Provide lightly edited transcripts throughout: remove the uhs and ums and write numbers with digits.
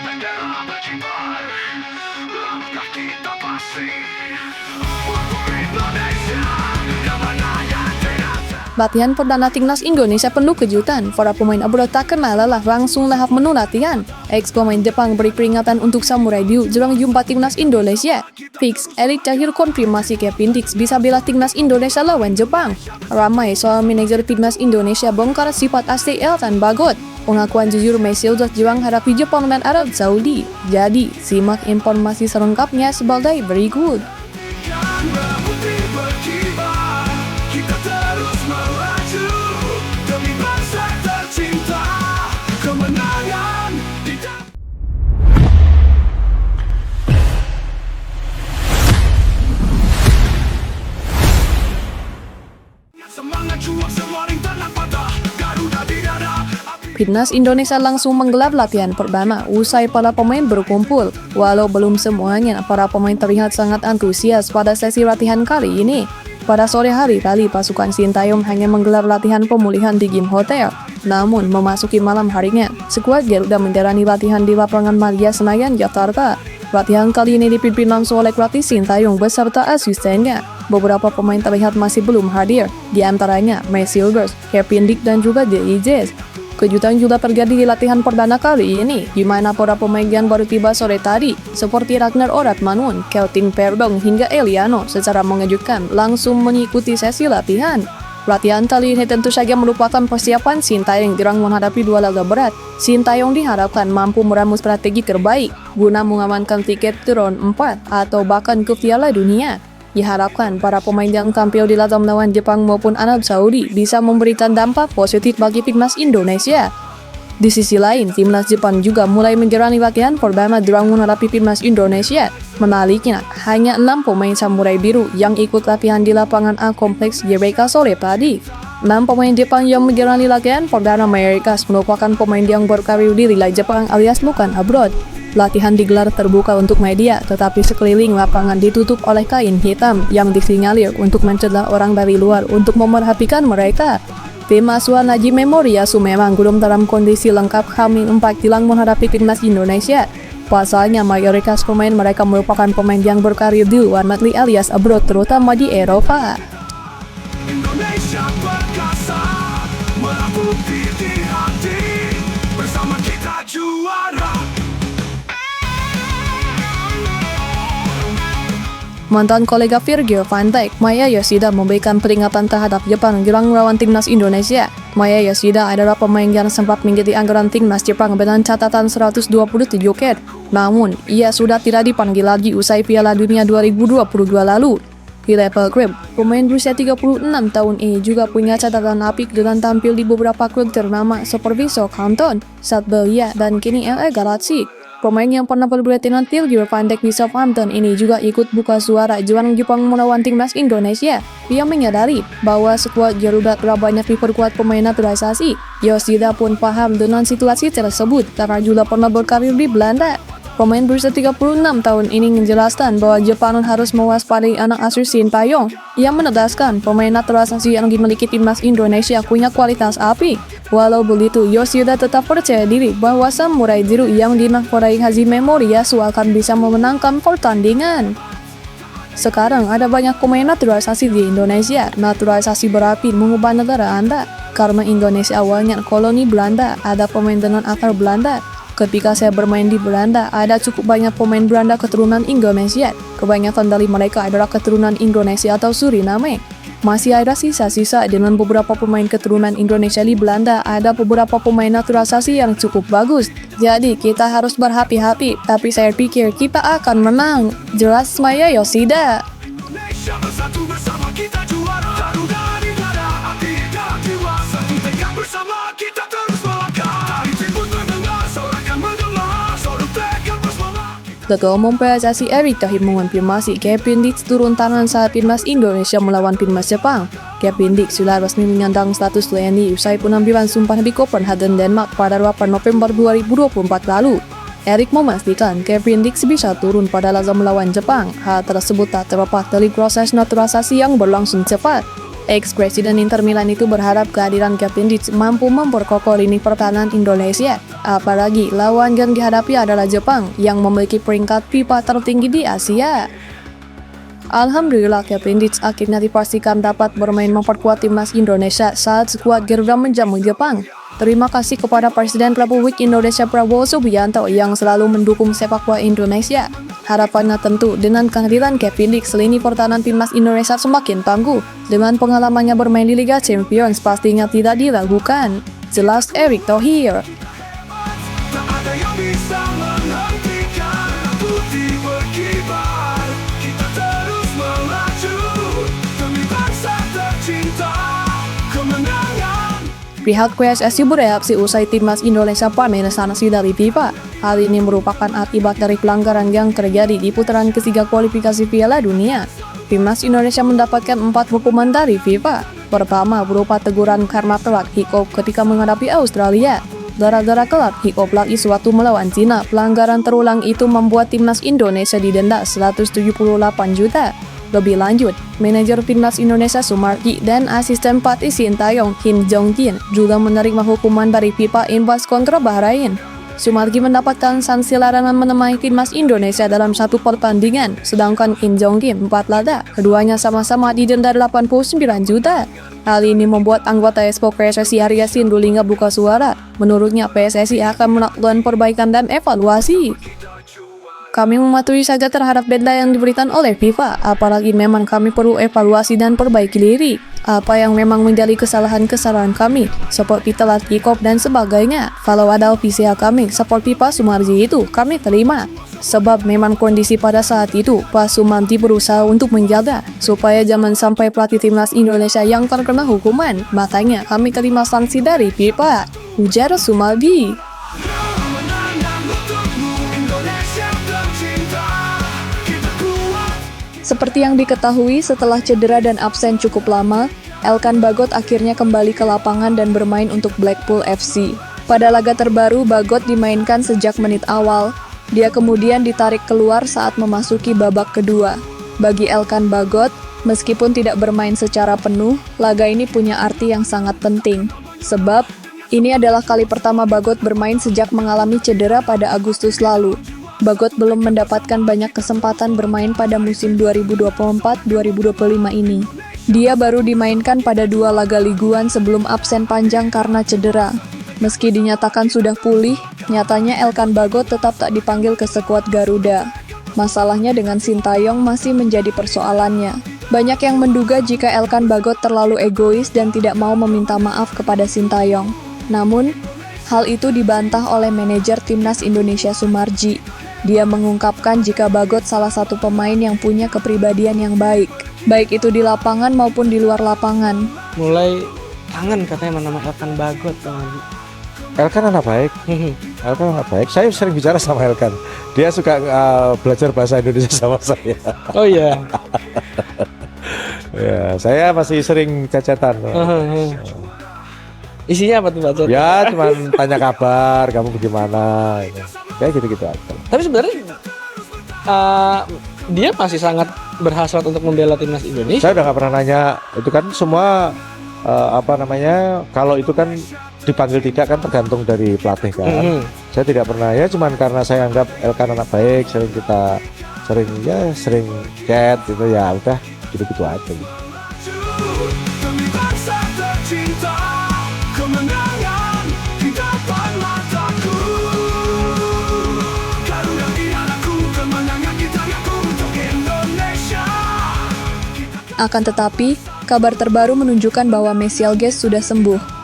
bendera berkibar, langkah kita pasti untuk Indonesia, kemenangan terasa. Latihan perdana timnas Indonesia penuh kejutan. Para pemain abroad tak kenal lelah langsung lahap menu latihan. Ex pemain Jepang beri peringatan untuk samurai Diu jelang jumpa timnas Indonesia. Fix, Erick Thohir konfirmasi Kevin Dix bisa bela timnas Indonesia lawan Jepang. Ramai soal manajer timnas Indonesia bongkar sifat asli Elton Bagot. Pengakuan jujur Messi udah juang hadapi Jepang dan Arab Saudi. Jadi, simak informasi selengkapnya sebagai berikut. Putih berkibar, kita terus melaju demi bangsa tercinta, kemenangan di dalam. Semangat juang semarin tenang patah, Garuda di dada. Timnas Indonesia langsung menggelar latihan perdana usai para pemain berkumpul. Walau belum semuanya, para pemain terlihat sangat antusias pada sesi latihan kali ini. Pada sore hari tadi, pasukan Sintayong hanya menggelar latihan pemulihan di gym hotel. Namun, memasuki malam harinya, skuad Garuda menjalani latihan di lapangan Madia Senayan, Jakarta. Latihan kali ini dipimpin langsung oleh pelatih Sintayong beserta asistennya. Beberapa pemain terlihat masih belum hadir, di antaranya Messi, Kevin Dix, dan juga DIJ. Kejutan juga terjadi di latihan perdana kali ini, di mana para pemain yang baru tiba sore tadi, seperti Ragnar Oratmangun, Kelvin Verdong, hingga Eliano, secara mengejutkan langsung mengikuti sesi latihan. Latihan kali ini tentu saja merupakan persiapan Sintayong jelang menghadapi dua laga berat. Sintayong diharapkan mampu meramu strategi terbaik guna mengamankan tiket ke round 4 atau bahkan ke Piala Dunia. Diharapkan para pemain yang tampil di laga melawan Jepang maupun Arab Saudi bisa memberikan dampak positif bagi timnas Indonesia. Di sisi lain, timnas Jepang juga mulai menjalani latihan perdana jelang menghadapi timnas Indonesia. Menaliknya, hanya 6 pemain samurai biru yang ikut latihan di lapangan A Kompleks GBK sore tadi. 6 pemain Jepang yang menjalani latihan perdana mayoritas merupakan pemain yang berkarir di wilayah Jepang alias bukan abroad. Latihan digelar terbuka untuk media, tetapi sekeliling lapangan ditutup oleh kain hitam yang disinyalir untuk mencegah orang dari luar untuk memerhatikan mereka. Tim asuhan Haji Memoriasu memang belum dalam kondisi lengkap H-4 jelang menghadapi timnas Indonesia. Pasalnya, mayoritas pemain mereka merupakan pemain yang berkarir di luar negeri alias abroad, terutama di Eropa. Indonesia perkasa, merah putih di hati, bersama kita juara. Mantan kolega Virgil van Dijk, Maya Yoshida memberikan peringatan terhadap Jepang jelang melawan timnas Indonesia. Maya Yoshida adalah pemain yang sempat menjadi anggaran timnas Jepang dengan catatan 127 gol. Namun, ia sudah tidak dipanggil lagi usai Piala Dunia 2022 lalu. Di level klub, pemain berusia 36 tahun ini juga punya catatan apik dengan tampil di beberapa klub ternama seperti Southampton, Sampdoria, dan kini LA Galaxy. Pemain yang pernah berduet dengan Virgil van Dijk di Southampton ini juga ikut buka suara jelang Jepang melawan timnas Indonesia. Ia menyadari bahwa skuad Garuda telah banyak diperkuat pemain naturalisasi. Yoshida pun paham dengan situasi tersebut karena juga pernah berkarir di Belanda. Pemain berusia 36 tahun ini menjelaskan bahwa Jepang harus mewaspadai anak asuh Sintayong. Ia menegaskan pemain naturalisasi yang dimiliki timnas Indonesia punya kualitas apik. Walau begitu, Yoshida tetap percaya diri bahwa samurai biru yang dinahkodai Haji Memoriasu akan bisa memenangkan pertandingan. Sekarang ada banyak pemain naturalisasi di Indonesia. Naturalisasi berarti mengubah negara Anda. Karena Indonesia awalnya koloni Belanda, ada pemain dengan akar Belanda. Ketika saya bermain di Belanda, ada cukup banyak pemain Belanda keturunan Indonesia. Kebanyakan dari mereka adalah keturunan Indonesia atau Suriname. Masih ada sisa-sisa dengan beberapa pemain keturunan Indonesia di Belanda, ada beberapa pemain naturalisasi yang cukup bagus. Jadi kita harus berhati-hati, tapi saya pikir kita akan menang. Jelas Maya Yoshida. Indonesia bersatu bersama kita juara. Garuda di dada, hati dan jiwa, satu tegak bersama kita terus melangkah. Dari tribun mendengar, sorakan mendengar, selalu tegak bersama kita. Ketua Umum PSSI Erick Thohir mengonfirmasi Kevin Dix turun tangan saat timnas Indonesia melawan timnas Jepang. Kevin Dix sudah resmi menyandang status TNI usai penampilan sumpah di Copenhagen, Denmark pada 8 November 2024 lalu. Erick memastikan Kevin Dix bisa turun pada laga melawan Jepang. Hal tersebut tak terlepas dari proses naturalisasi yang berlangsung cepat. Ex-presiden Inter Milan itu berharap kehadiran Kepindic mampu memperkokoh lini pertahanan Indonesia. Apalagi lawan yang dihadapi adalah Jepang yang memiliki peringkat FIFA tertinggi di Asia. Alhamdulillah Kepindic akhirnya dipastikan dapat bermain memperkuat timnas Indonesia saat skuad Garuda menjamu Jepang. Terima kasih kepada Presiden Republik Indonesia Prabowo Subianto yang selalu mendukung sepak bola Indonesia. Harapannya tentu dengan kehadiran Kepindic lini pertahanan timnas Indonesia semakin tangguh. Dengan pengalamannya bermain di Liga Champions pastinya tidak diragukan. Jelas Erick Thohir. Tak ada yang bisa menghentikan putih berkibar. Kita terus melaju demi bangsa tercinta. Kemenangan. Pihak PSSI bereaksi usai timnas Indonesia pamer sanksi dari FIFA. Hal ini merupakan akibat dari pelanggaran yang terjadi di putaran ketiga kualifikasi Piala Dunia. Timnas Indonesia mendapatkan 4 hukuman dari FIFA. Pertama berupa teguran karena telat kick-off ketika menghadapi Australia. Gara-gara telat kick-off lagi suatu melawan Cina, pelanggaran terulang itu membuat timnas Indonesia didenda 178 juta. Lebih lanjut, manajer timnas Indonesia Sumarji dan asisten pelatih Sintayong Kim Jong-jin juga menerima hukuman dari FIFA imbas kontra Bahrain. Sumarji mendapatkan sanksi larangan menemani timnas Indonesia dalam satu pertandingan, sedangkan Kim Jong-kim 4 laga. Keduanya sama-sama didenda 89 juta. Hal ini membuat anggota Expo PSSI Arya Sindulinga buka suara. Menurutnya PSSI akan melakukan perbaikan dan evaluasi. Kami mematuhi saja terhadap deadline yang diberikan oleh FIFA, apalagi memang kami perlu evaluasi dan perbaiki diri. Apa yang memang menjadi kesalahan-kesalahan kami, seperti telat kick-off dan sebagainya. Kalau ada ofisial kami, seperti Pak Sumarji itu, kami terima. Sebab memang kondisi pada saat itu, Pak Sumarji berusaha untuk menjaga, supaya jangan sampai pelatih timnas Indonesia yang terkena hukuman. Makanya kami terima sanksi dari FIFA. Ujar Sumarji. Seperti yang diketahui, setelah cedera dan absen cukup lama, Elkan Bagot akhirnya kembali ke lapangan dan bermain untuk Blackpool FC. Pada laga terbaru, Bagot dimainkan sejak menit awal. Dia kemudian ditarik keluar saat memasuki babak kedua. Bagi Elkan Bagot, meskipun tidak bermain secara penuh, laga ini punya arti yang sangat penting. Sebab, ini adalah kali pertama Bagot bermain sejak mengalami cedera pada Agustus lalu. Bagot belum mendapatkan banyak kesempatan bermain pada musim 2024-2025 ini. Dia baru dimainkan pada 2 laga liguan sebelum absen panjang karena cedera. Meski dinyatakan sudah pulih, nyatanya Elkan Bagot tetap tak dipanggil ke skuad Garuda. Masalahnya dengan Sintayong masih menjadi persoalannya. Banyak yang menduga jika Elkan Bagot terlalu egois dan tidak mau meminta maaf kepada Sintayong. Namun, hal itu dibantah oleh manajer timnas Indonesia Sumarji. Dia mengungkapkan jika Bagot salah satu pemain yang punya kepribadian yang baik itu di lapangan maupun di luar lapangan. Mulai kangen katanya nama Elkan Bagot. Elkan anak baik. Elkan anak baik. Saya sering bicara sama Elkan. Dia suka belajar bahasa Indonesia sama saya. Oh iya. Ya, saya masih sering cacatan. Isinya apa tuh Pak? Ya, cuman tanya kabar, kamu bagaimana. Kayak gitu-gitu aja. Tapi sebenarnya dia masih sangat berhasrat untuk membela timnas Indonesia. Saya udah nggak pernah nanya. Itu kan semua kalau itu kan dipanggil tidak kan tergantung dari pelatih kan. Saya tidak pernah, ya cuman karena saya anggap Elkan anak baik, sering chat gitu, ya udah gitu-gitu aja. Demi bangsa tercinta, kemenangan di depan mataku. Garuda dianakku, kemenangan kita yaku untuk Indonesia. Akan tetapi, kabar terbaru menunjukkan bahwa Mesialges sudah sembuh.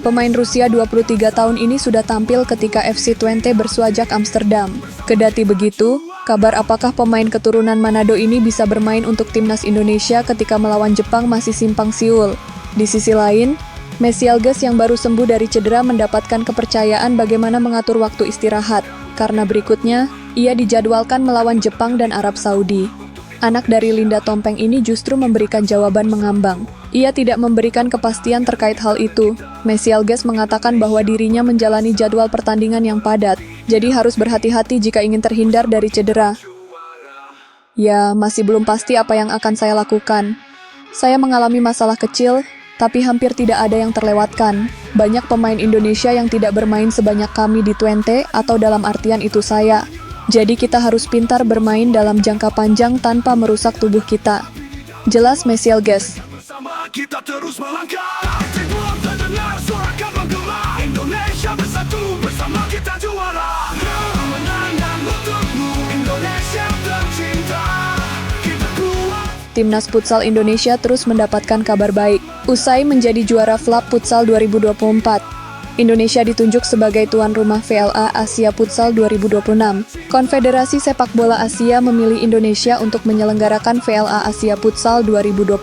Pemain Rusia 23 tahun ini sudah tampil ketika FC Twente bersuajak Amsterdam. Kedati begitu, kabar apakah pemain keturunan Manado ini bisa bermain untuk timnas Indonesia ketika melawan Jepang masih simpang siur. Di sisi lain, Mesialges yang baru sembuh dari cedera mendapatkan kepercayaan bagaimana mengatur waktu istirahat, karena berikutnya, ia dijadwalkan melawan Jepang dan Arab Saudi. Anak dari Linda Tompeng ini justru memberikan jawaban mengambang. Ia tidak memberikan kepastian terkait hal itu. Mesialges mengatakan bahwa dirinya menjalani jadwal pertandingan yang padat, jadi harus berhati-hati jika ingin terhindar dari cedera. Ya, masih belum pasti apa yang akan saya lakukan. Saya mengalami masalah kecil, tapi hampir tidak ada yang terlewatkan. Banyak pemain Indonesia yang tidak bermain sebanyak kami di Twente atau dalam artian itu saya. Jadi kita harus pintar bermain dalam jangka panjang tanpa merusak tubuh kita. Jelas Mesiel Ges. Bersama kita terus melangkah. Timur terdengar sorakan menggema. Indonesia bersatu bersama kita juara. Kemenangan untukmu Indonesia tercinta. Kita kuat. Timnas Futsal Indonesia terus mendapatkan kabar baik. Usai menjadi juara FLAP Futsal 2024, Indonesia ditunjuk sebagai tuan rumah VLA Asia Futsal 2026. Konfederasi Sepak Bola Asia memilih Indonesia untuk menyelenggarakan VLA Asia Futsal 2026.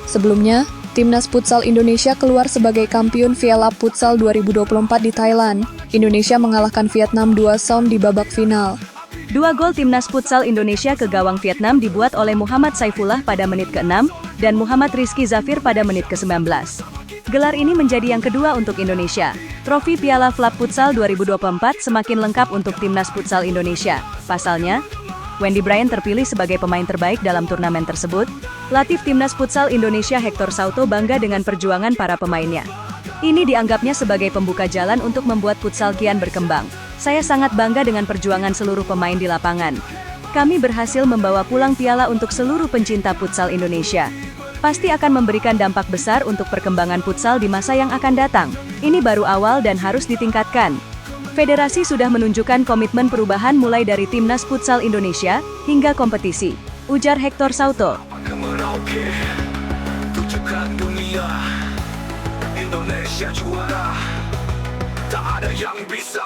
Sebelumnya, Timnas Futsal Indonesia keluar sebagai kampiun VLA Futsal 2024 di Thailand. Indonesia mengalahkan Vietnam 2-0 di babak final. 2 gol Timnas Futsal Indonesia ke gawang Vietnam dibuat oleh Muhammad Saifullah pada menit ke-6 dan Muhammad Rizky Zafir pada menit ke-19. Gelar ini menjadi yang kedua untuk Indonesia. Trofi Piala FLAP Futsal 2024 semakin lengkap untuk Timnas Futsal Indonesia. Pasalnya, Wendy Bryan terpilih sebagai pemain terbaik dalam turnamen tersebut. Latih Timnas Futsal Indonesia Hector Sauto bangga dengan perjuangan para pemainnya. Ini dianggapnya sebagai pembuka jalan untuk membuat futsal kian berkembang. Saya sangat bangga dengan perjuangan seluruh pemain di lapangan. Kami berhasil membawa pulang piala untuk seluruh pencinta futsal Indonesia. Pasti akan memberikan dampak besar untuk perkembangan futsal di masa yang akan datang. Ini baru awal dan harus ditingkatkan. Federasi sudah menunjukkan komitmen perubahan mulai dari Timnas Futsal Indonesia hingga kompetisi, ujar Hector Sauto. Merauke, tunjukkan dunia Indonesia juara. Tak ada yang bisa